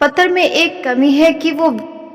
पत्थर में एक कमी है कि वो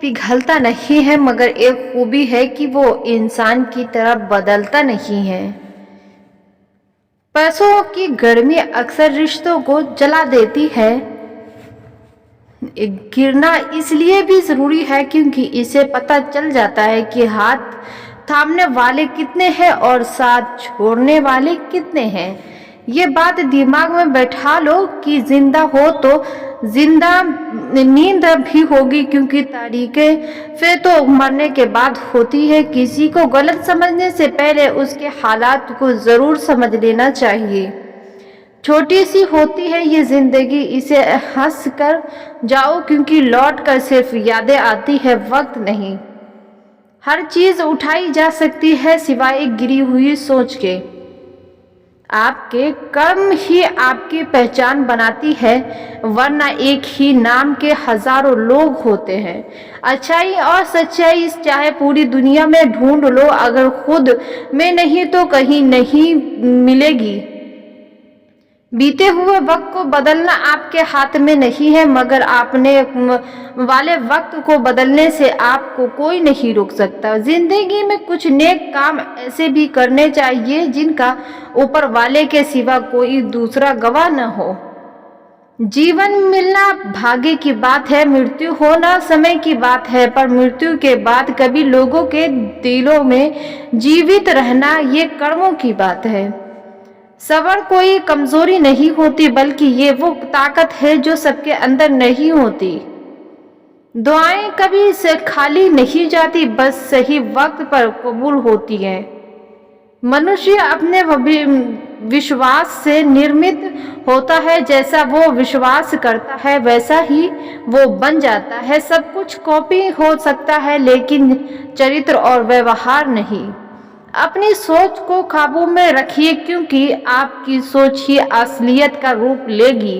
पिघलता नहीं है, मगर एक खूबी है कि वो इंसान की तरह बदलता नहीं है। पैसों की गर्मी अक्सर रिश्तों को जला देती है। गिरना इसलिए भी जरूरी है क्योंकि इसे पता चल जाता है कि हाथ थामने वाले कितने हैं और साथ छोड़ने वाले कितने हैं। ये बात दिमाग में बैठा लो कि जिंदा हो तो जिंदा नींद भी होगी, क्योंकि तारीखें फिर तो मरने के बाद होती है। किसी को गलत समझने से पहले उसके हालात को जरूर समझ लेना चाहिए। छोटी सी होती है ये जिंदगी, इसे हंस कर जाओ क्योंकि लौट कर सिर्फ यादें आती है, वक्त नहीं। हर चीज उठाई जा सकती है सिवाय गिरी हुई सोच के। आपके कर्म ही आपकी पहचान बनाती है, वरना एक ही नाम के हजारों लोग होते हैं। अच्छाई और सच्चाई चाहे पूरी दुनिया में ढूंढ लो, अगर खुद में नहीं तो कहीं नहीं मिलेगी। बीते हुए वक्त को बदलना आपके हाथ में नहीं है, मगर आपने वाले वक्त को बदलने से आपको कोई नहीं रोक सकता। जिंदगी में कुछ नेक काम ऐसे भी करने चाहिए जिनका ऊपर वाले के सिवा कोई दूसरा गवाह न हो। जीवन मिलना भाग्य की बात है, मृत्यु होना समय की बात है, पर मृत्यु के बाद कभी लोगों के दिलों में जीवित रहना ये कर्मों की बात है। सबर कोई कमजोरी नहीं होती, बल्कि ये वो ताकत है जो सबके अंदर नहीं होती। दुआएं कभी से खाली नहीं जाती, बस सही वक्त पर कबूल होती है। मनुष्य अपने विश्वास से निर्मित होता है, जैसा वो विश्वास करता है वैसा ही वो बन जाता है। सब कुछ कॉपी हो सकता है, लेकिन चरित्र और व्यवहार नहीं। अपनी सोच को काबू में रखिए, क्योंकि आपकी सोच ही असलियत का रूप लेगी।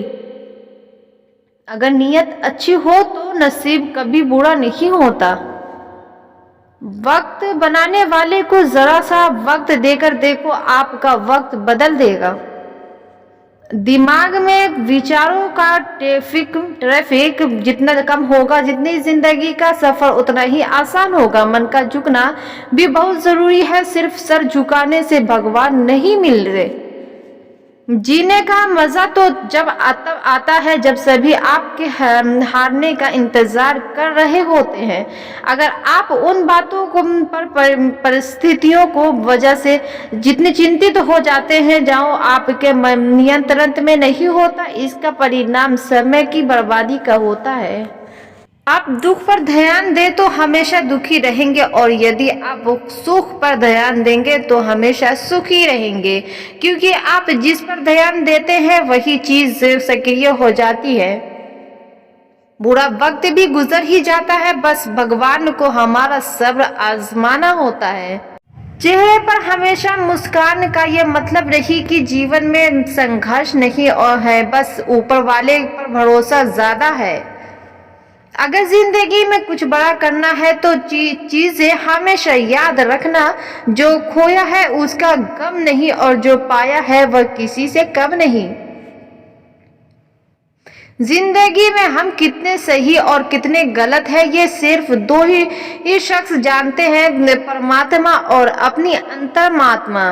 अगर नीयत अच्छी हो तो नसीब कभी बुरा नहीं होता। वक्त बनाने वाले को जरा सा वक्त देकर देखो, आपका वक्त बदल देगा। दिमाग में विचारों का ट्रैफिक जितना कम होगा, जितनी जिंदगी का सफर उतना ही आसान होगा। मन का झुकना भी बहुत जरूरी है, सिर्फ सर झुकाने से भगवान नहीं मिल रहे। जीने का मजा तो जब आता है जब सभी आपके हारने का इंतजार कर रहे होते हैं। अगर आप उन बातों को परिस्थितियों को वजह से जितने चिंतित हो जाते हैं जाओ आपके नियंत्रण में नहीं होता, इसका परिणाम समय की बर्बादी का होता है। आप दुख पर ध्यान दें तो हमेशा दुखी रहेंगे, और यदि आप सुख पर ध्यान देंगे तो हमेशा सुखी रहेंगे, क्योंकि आप जिस पर ध्यान देते हैं वही चीज सक्रिय हो जाती है। बुरा वक्त भी गुजर ही जाता है, बस भगवान को हमारा सब्र आजमाना होता है। चेहरे पर हमेशा मुस्कान का ये मतलब नहीं कि जीवन में संघर्ष नहीं और है, बस ऊपर वाले पर भरोसा ज्यादा है। अगर जिंदगी में कुछ बड़ा करना है तो चीजें हमेशा याद रखना, जो खोया है उसका गम नहीं और जो पाया है वह किसी से कम नहीं। जिंदगी में हम कितने सही और कितने गलत हैं ये सिर्फ दो ही शख्स जानते हैं, परमात्मा और अपनी अंतर्मात्मा।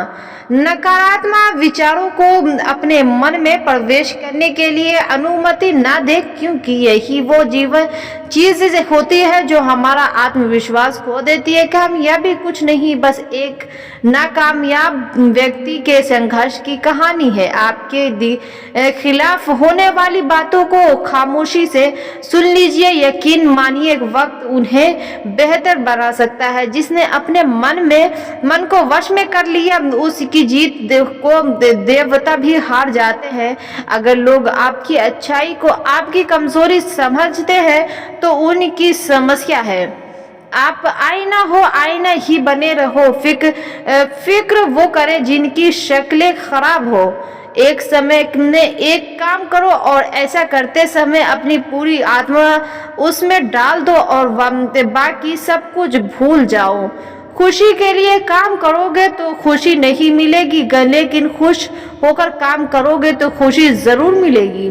नकारात्मक विचारों को अपने मन में प्रवेश करने के लिए अनुमति ना दे, क्योंकि यही वो जीवन चीज होती है जो हमारा आत्मविश्वास खो देती है। कामयाबी कुछ नहीं, बस एक नाकामयाब व्यक्ति के संघर्ष की कहानी है। आपके खिलाफ होने वाली बातों को खामोशी से सुन लीजिए, यकीन मानिए वक्त उन्हें बेहतर बना सकता है। जिसने अपने मन को वश में कर लिया उसकी जीत को देवता भी हार जाते हैं। अगर लोग आपकी अच्छाई को आपकी कमजोरी समझते हैं तो उनकी समस्या है। आप आईना हो, आईना ही बने रहो। फिक्र वो करे जिनकी शक्लें खराब हो। एक समय में एक काम करो और ऐसा करते समय अपनी पूरी आत्मा उसमें डाल दो और बाकी सब कुछ भूल जाओ। खुशी के लिए काम करोगे तो खुशी नहीं मिलेगी, लेकिन खुश होकर काम करोगे तो खुशी जरूर मिलेगी।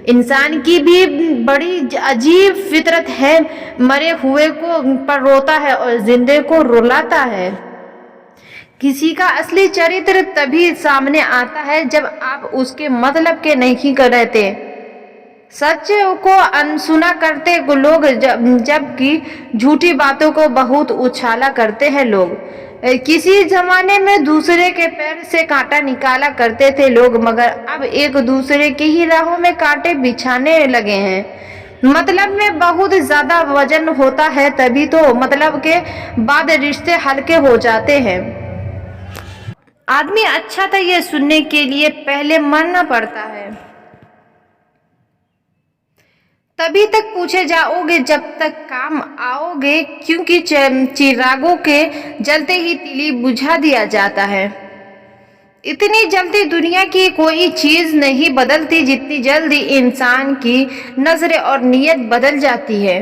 इंसान की भी बड़ी अजीब फितरत है, मरे हुए को पर रोता है और जिंदे को रुलाता है। किसी का असली चरित्र तभी सामने आता है जब आप उसके मतलब के नहीं कर रहते, सच को अनसुना करते लोग, जबकि झूठी बातों को बहुत उछाला करते हैं लोग। किसी जमाने में दूसरे के पैर से कांटा निकाला करते थे लोग, मगर अब एक दूसरे की ही राहों में कांटे बिछाने लगे हैं। मतलब में बहुत ज्यादा वजन होता है, तभी तो मतलब के बाद रिश्ते हल्के हो जाते हैं। आदमी अच्छा था ये सुनने के लिए पहले मरना पड़ता है, तभी तक पूछे जाओगे जब तक काम आओगे, क्योंकि चिरागों के जलते ही तीली बुझा दिया जाता है। इतनी जल्दी दुनिया की कोई चीज नहीं बदलती जितनी जल्दी इंसान की नजरें और नीयत बदल जाती है।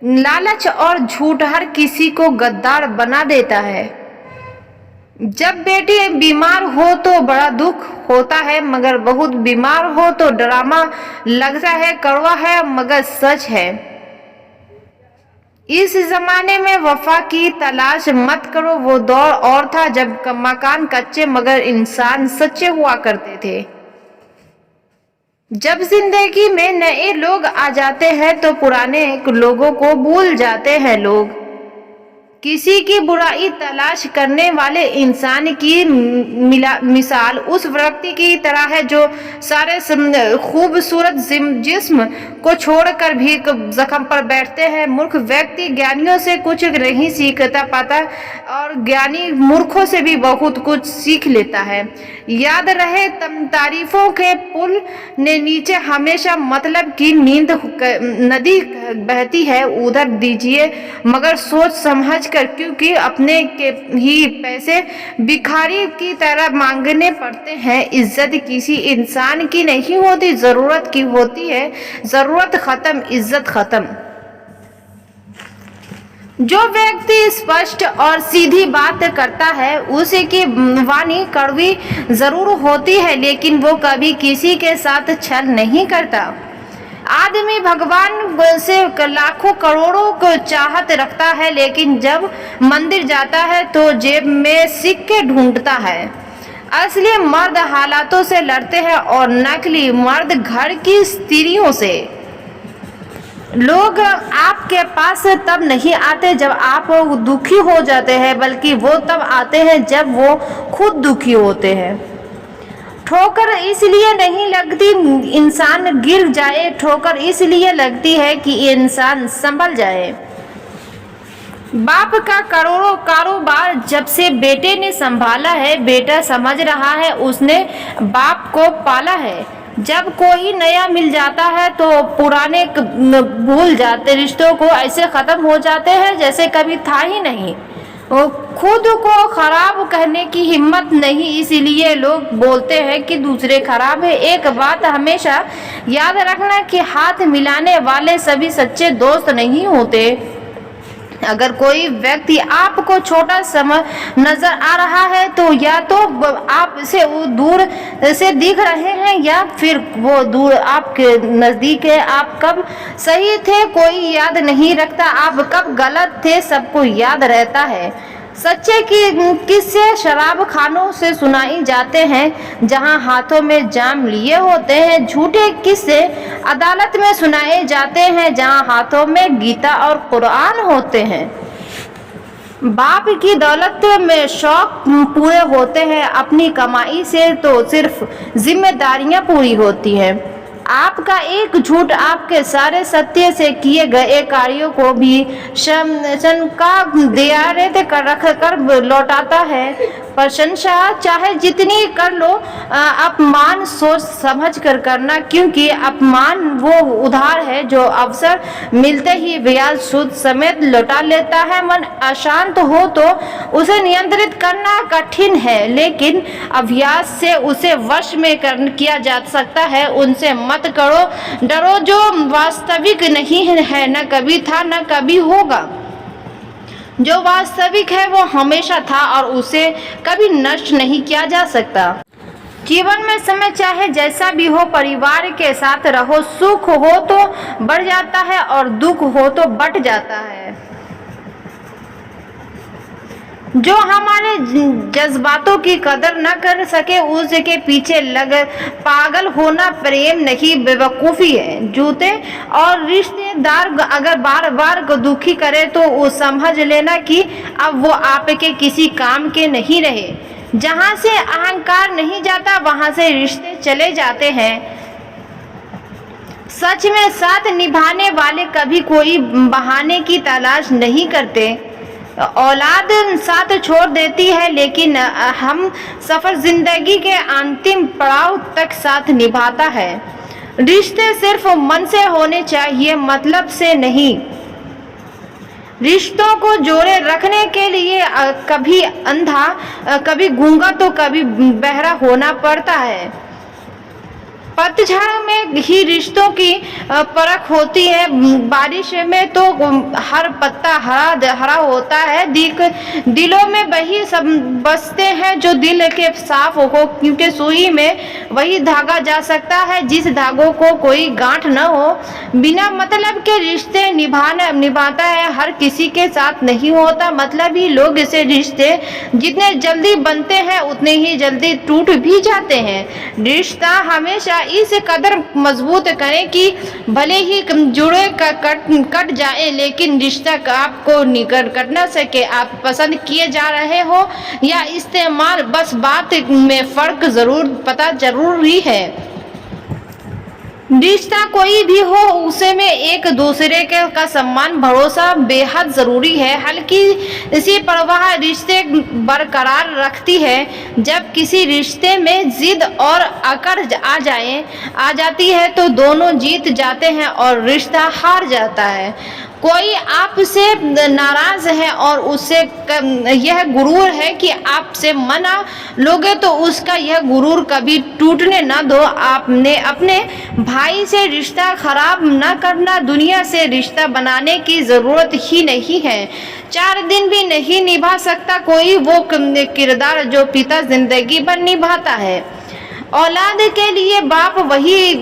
लालच और झूठ हर किसी को गद्दार बना देता है। जब बेटी बीमार हो तो बड़ा दुख होता है, मगर बहुत बीमार हो तो ड्रामा लगता है, कड़वा है मगर सच है। इस जमाने में वफा की तलाश मत करो, वो दौर और था जब मकान कच्चे मगर इंसान सच्चे हुआ करते थे। जब जिंदगी में नए लोग आ जाते हैं तो पुराने लोगों को भूल जाते हैं लोग। किसी की बुराई तलाश करने वाले इंसान की मिसाल उस व्यक्ति की तरह है जो सारे खूबसूरत जिस्म को छोड़कर भी जख्म पर बैठते हैं। मूर्ख व्यक्ति ज्ञानियों से कुछ नहीं सीखता पाता और ज्ञानी मूर्खों से भी बहुत कुछ सीख लेता है। याद रहे, तारीफों के पुल ने नीचे हमेशा मतलब की नींद नदी बहती है, उधर दीजिए मगर सोच समझ कर, क्योंकि अपने के ही पैसे भिखारी की तरह मांगने पड़ते हैं। इज्जत किसी इंसान की नहीं होती, जरूरत की होती है। जरूरत खत्म, इज्जत खत्म। जो व्यक्ति स्पष्ट और सीधी बात करता है उसे की वाणी कड़वी जरूर होती है, लेकिन वो कभी किसी के साथ छल नहीं करता। आदमी भगवान से लाखों करोड़ों को चाहत रखता है, लेकिन जब मंदिर जाता है तो जेब में सिक्के ढूंढता है। असली मर्द हालातों से लड़ते हैं और नकली मर्द घर की स्त्रियों से। लोग आपके पास तब नहीं आते जब आप दुखी हो जाते हैं, बल्कि वो तब आते हैं जब वो खुद दुखी होते हैं। ठोकर इसलिए नहीं लगती इंसान गिर जाए, ठोकर इसलिए लगती है कि इंसान संभल जाए। बाप का करोड़ों कारोबार जब से बेटे ने संभाला है, बेटा समझ रहा है उसने बाप को पाला है। जब कोई नया मिल जाता है तो पुराने भूल जाते, रिश्तों को ऐसे खत्म हो जाते हैं जैसे कभी था ही नहीं। खुद को खराब कहने की हिम्मत नहीं, इसीलिए लोग बोलते हैं कि दूसरे खराब है। एक बात हमेशा याद रखना कि हाथ मिलाने वाले सभी सच्चे दोस्त नहीं होते। अगर कोई व्यक्ति आपको छोटा समझ नजर आ रहा है तो या तो आप से वो दूर से दिख रहे हैं या फिर वो दूर आपके नजदीक है। आप कब सही थे कोई याद नहीं रखता, आप कब गलत थे सबको याद रहता है। सच्चे की किस्से शराब खानों से सुनाई जाते हैं जहां हाथों में जाम लिए होते हैं। झूठे किस्से अदालत में सुनाए जाते हैं जहां हाथों में गीता और कुरान होते हैं। बाप की दौलत में शौक पूरे होते हैं, अपनी कमाई से तो सिर्फ जिम्मेदारियां पूरी होती हैं। आपका एक झूठ आपके सारे सत्य से किए गए कार्यों को भी शंका दियारत कर रख कर लौटाता है। प्रशंसा चाहे जितनी कर लो, अपमान सोच समझ कर करना, क्योंकि अपमान वो उधार है जो अवसर मिलते ही ब्याज सूद समेत लौटा लेता है। मन अशांत हो तो उसे नियंत्रित करना कठिन है, लेकिन अभ्यास से उसे वश में किया जा सकता है। उनसे मत करो डरो जो वास्तविक नहीं है, न कभी था न कभी होगा। जो वास्तविक है वो हमेशा था और उसे कभी नष्ट नहीं किया जा सकता। जीवन में समय चाहे जैसा भी हो, परिवार के साथ रहो। सुख हो तो बढ़ जाता है और दुख हो तो बट जाता है। जो हमारे जज्बातों की कदर न कर सके उसके पीछे लग पागल होना प्रेम नहीं, बेवकूफ़ी है। जूते और रिश्तेदार अगर बार बार दुखी करे तो वो समझ लेना कि अब वो आपके किसी काम के नहीं रहे। जहाँ से अहंकार नहीं जाता वहाँ से रिश्ते चले जाते हैं। सच में साथ निभाने वाले कभी कोई बहाने की तलाश नहीं करते। औलाद साथ छोड़ देती है लेकिन हम सफर जिंदगी के अंतिम पड़ाव तक साथ निभाता है। रिश्ते सिर्फ मन से होने चाहिए, मतलब से नहीं। रिश्तों को जोड़े रखने के लिए कभी अंधा, कभी गूंगा तो कभी बहरा होना पड़ता है। पतझड़ में ही रिश्तों की परख होती है। बारिश में तो हर पत्ता हरा होता है। दिलों में वही सब बसते हैं जो दिल के साफ हो, क्योंकि सुई में वही धागा जा सकता है जिस धागों को कोई गांठ न हो। बिना मतलब के रिश्ते निभाता है, हर किसी के साथ नहीं होता। मतलब ही लोग इसे रिश्ते जितने जल्दी बनते हैं उतने ही जल्दी टूट भी जाते हैं। रिश्ता हमेशा इस कदर मजबूत करें कि भले ही जुड़े कट जाए लेकिन रिश्ता आपको निकट कट न सके। आप पसंद किए जा रहे हो या इस्तेमाल, बस बात में फर्क पता जरूरी है। रिश्ता कोई भी हो उसे में एक दूसरे का सम्मान भरोसा बेहद जरूरी है। हल्की सी परवाह रिश्ते बरकरार रखती है। जब किसी रिश्ते में जिद और अकड़ आ जाती है तो दोनों जीत जाते हैं और रिश्ता हार जाता है। कोई आपसे नाराज है और उसे यह गुरूर है कि आपसे मना लोगे तो उसका यह गुरूर कभी टूटने न दो। आपने अपने भाई से रिश्ता खराब न करना। दुनिया से रिश्ता बनाने की ज़रूरत ही नहीं है। 4 दिन भी नहीं निभा सकता कोई वो किरदार जो पिता जिंदगी भर निभाता है। औलाद के लिए बाप वही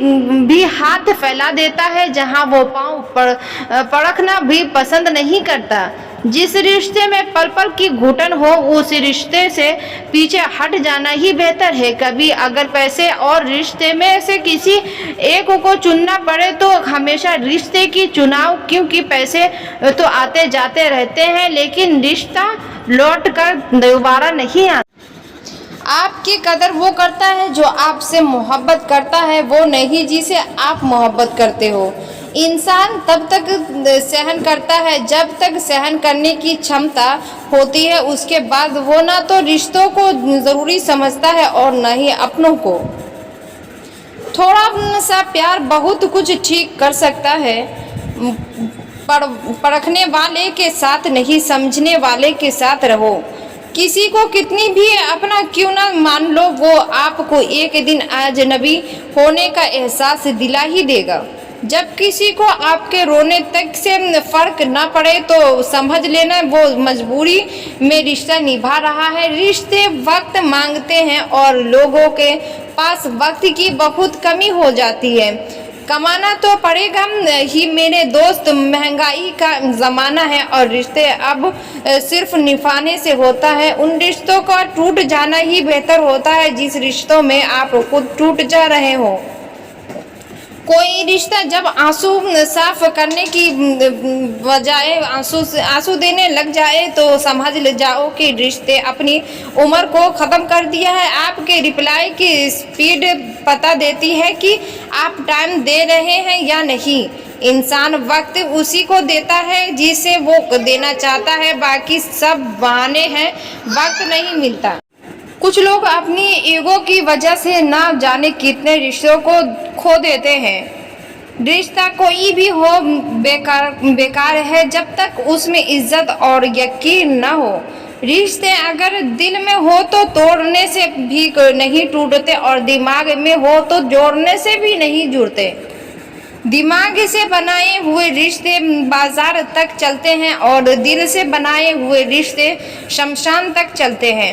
भी हाथ फैला देता है जहां वो पांव पड़कना भी पसंद नहीं करता। जिस रिश्ते में पल पल की घुटन हो उस रिश्ते से पीछे हट जाना ही बेहतर है। कभी अगर पैसे और रिश्ते में से किसी एक को चुनना पड़े तो हमेशा रिश्ते की चुनाव, क्योंकि पैसे तो आते जाते रहते हैं लेकिन रिश्ता लौट कर दोबारा नहीं आता। आपकी कदर वो करता है जो आपसे मोहब्बत करता है, वो नहीं जिसे आप मोहब्बत करते हो। इंसान तब तक सहन करता है जब तक सहन करने की क्षमता होती है। उसके बाद वो ना तो रिश्तों को ज़रूरी समझता है और न ही अपनों को। थोड़ा सा प्यार बहुत कुछ ठीक कर सकता है। परखने वाले के साथ नहीं, समझने वाले के साथ रहो। किसी को कितनी भी अपना क्यों ना मान लो, वो आपको एक दिन अजनबी होने का एहसास दिला ही देगा। जब किसी को आपके रोने तक से फर्क ना पड़े तो समझ लेना वो मजबूरी में रिश्ता निभा रहा है। रिश्ते वक्त मांगते हैं और लोगों के पास वक्त की बहुत कमी हो जाती है। कमाना तो पड़ेगा ही मेरे दोस्त, महंगाई का ज़माना है और रिश्ते अब सिर्फ निभाने से होता है। उन रिश्तों का टूट जाना ही बेहतर होता है जिस रिश्तों में आप खुद टूट जा रहे हो। कोई रिश्ता जब आंसू साफ करने की बजाय आंसू देने लग जाए तो समझ ले जाओ कि रिश्ते अपनी उम्र को ख़त्म कर दिया है। आपके रिप्लाई की स्पीड पता देती है कि आप टाइम दे रहे हैं या नहीं। इंसान वक्त उसी को देता है जिसे वो देना चाहता है, बाकी सब बहाने हैं, वक्त नहीं मिलता। कुछ लोग अपनी ईगो की वजह से ना जाने कितने रिश्तों को खो देते हैं। रिश्ता कोई भी हो बेकार है जब तक उसमें इज्जत और यकीन न हो। रिश्ते अगर दिल में हो तो तोड़ने से भी नहीं टूटते और दिमाग में हो तो जोड़ने से भी नहीं जुड़ते। दिमाग से बनाए हुए रिश्ते बाजार तक चलते हैं और दिल से बनाए हुए रिश्ते शमशान तक चलते हैं।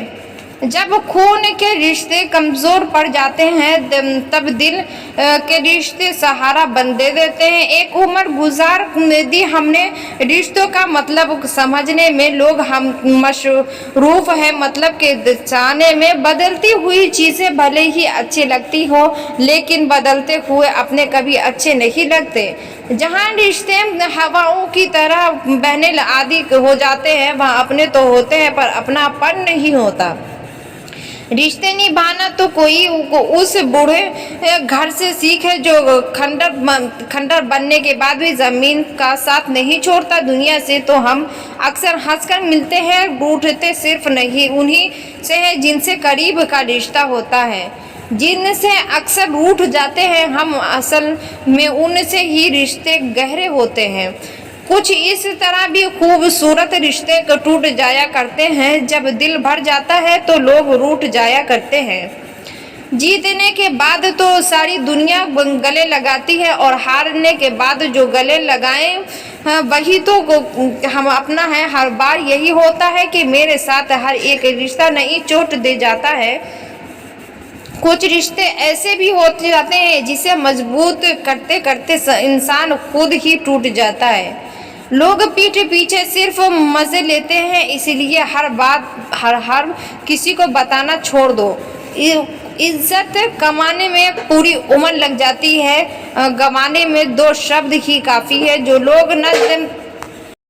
जब खून के रिश्ते कमज़ोर पड़ जाते हैं तब दिल के रिश्ते सहारा बन दे देते हैं। एक उम्र गुजार दी हमने रिश्तों का मतलब समझने में, लोग हम मशरूफ़ है मतलब के चाहने में। बदलती हुई चीज़ें भले ही अच्छी लगती हो, लेकिन बदलते हुए अपने कभी अच्छे नहीं लगते। जहाँ रिश्ते हवाओं की तरह बहने आदि हो जाते हैं, वहाँ अपने तो होते हैं पर अपनापन नहीं होता। रिश्ते निभाना तो कोई उस बूढ़े घर से सीखे जो खंडर बनने के बाद भी जमीन का साथ नहीं छोड़ता। दुनिया से तो हम अक्सर हंसकर मिलते हैं, रूठते सिर्फ नहीं उन्हीं से है जिनसे करीब का रिश्ता होता है। जिनसे अक्सर रूठ जाते हैं हम, असल में उनसे ही रिश्ते गहरे होते हैं। कुछ इस तरह भी खूबसूरत रिश्ते टूट जाया करते हैं। जब दिल भर जाता है तो लोग रूठ जाया करते हैं। जीतने के बाद तो सारी दुनिया गले लगाती है, और हारने के बाद जो गले लगाए वही तो हम अपना है। हर बार यही होता है कि मेरे साथ हर एक रिश्ता नई चोट दे जाता है। कुछ रिश्ते ऐसे भी होते जाते हैं जिसे मजबूत करते करते इंसान खुद ही टूट जाता है। लोग पीठ पीछे सिर्फ मज़े लेते हैं, इसलिए हर बात हर किसी को बताना छोड़ दो। इज्जत कमाने में पूरी उम्र लग जाती है, गंवाने में 2 शब्द ही काफ़ी है। जो लोग न